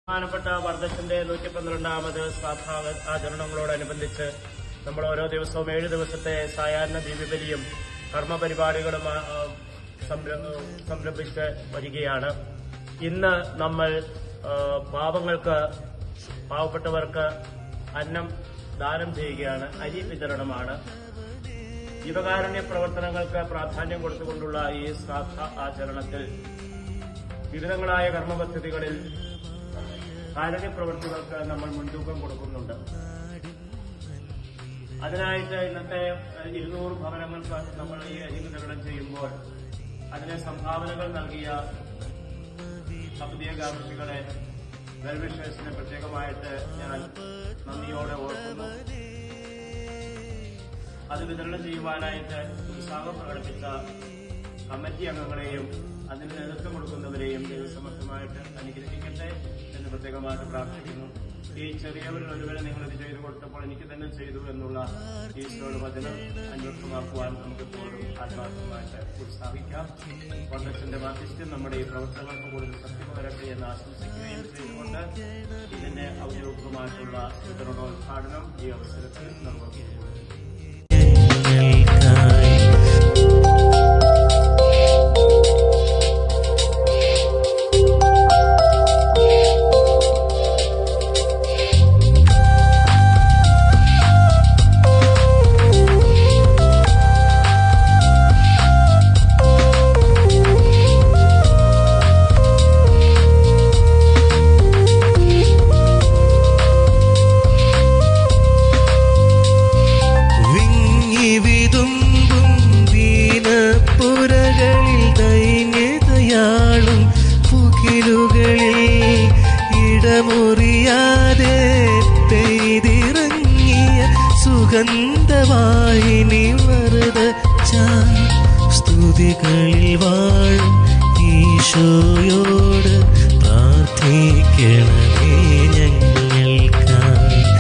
ബഹുമാനപ്പെട്ട വർദ്ധത്തിന്റെ 112ാമത് ആചരണങ്ങളോടനുബന്ധിച്ച് നമ്മൾ ഓരോ ദിവസവും 7 ദിവസത്തെ സായാഹ്ന ദിവ്യബലിയും കർമ്മപരിപാടികളും സംരംഭിച്ച് വരികയാണ്. ഇന്ന് നമ്മൾ പാവപ്പെട്ടവർക്ക് അന്നം ദാനം ചെയ്യുകയാണ്. അരി വിതരണമാണ്. ജീവകാരുണ്യ പ്രവർത്തനങ്ങൾക്ക് പ്രാധാന്യം കൊടുത്തുകൊണ്ടുള്ള ഈ ശ്രാദ്ധ ആചരണത്തിൽ വിവിധങ്ങളായ കർമ്മപദ്ധതികളിൽ കാരുണ്യ പ്രവൃത്തികൾക്ക് നമ്മൾ മുൻതൂക്കം കൊടുക്കുന്നുണ്ട്. അതിനായിട്ട് ഇന്നത്തെ 200 ഭവനങ്ങൾക്ക് നമ്മൾ ഈ അരി വിതരണം ചെയ്യുമ്പോൾ അതിന് സംഭാവനകൾ നൽകിയ അഭ്യുദയകാംക്ഷികളെ വെൽവിഷേഴ്സിനെ പ്രത്യേകമായിട്ട് ഞാൻ നന്ദിയോടെ ഓർക്കുന്നു. അത് വിതരണം ചെയ്യുവാനായിട്ട് ഉത്സാഹം പ്രകടിപ്പിച്ച കമ്മിറ്റി അംഗങ്ങളെയും അതിന് നേതൃത്വം കൊടുക്കുന്നവരെയും ദൈവസമർത്ഥമായിട്ട് അനുഗ്രഹിക്കട്ടെ എന്ന് പ്രത്യേകമായിട്ട് പ്രാർത്ഥിക്കുന്നു. ഈ ചെറിയവരിൽ ഒരുവരെ നിങ്ങളിത് ചെയ്തു കൊടുത്തപ്പോൾ എനിക്ക് തന്നെ ചെയ്തു എന്നുള്ള ഈശോയുടെ വചനം അന്വേഷണമാക്കുവാൻ നമുക്കെപ്പോഴും ആത്മാർത്ഥമായിട്ട് ഉത്സാഹിക്കാം. കോൺഗ്രസിന്റെ മാധ്യസ്ഥ്യം നമ്മുടെ ഈ പ്രവർത്തനങ്ങൾക്ക് കൂടുതൽ സത്യം വരട്ടെ എന്ന് ആശംസിക്കുകയും ചെയ്തുകൊണ്ട് ഇതിന്റെ ഔദ്യോഗികമായിട്ടുള്ള വിതരണോദ്ഘാടനം ഈ അവസരത്തിൽ നിർവഹിക്കുന്നു. ഇടമുറിയാതെ പെയ്തിറങ്ങിയ സുഗന്ധവാഹിനി വരദ സ്തുതികളിൽ വാഴും ഈശോയോട്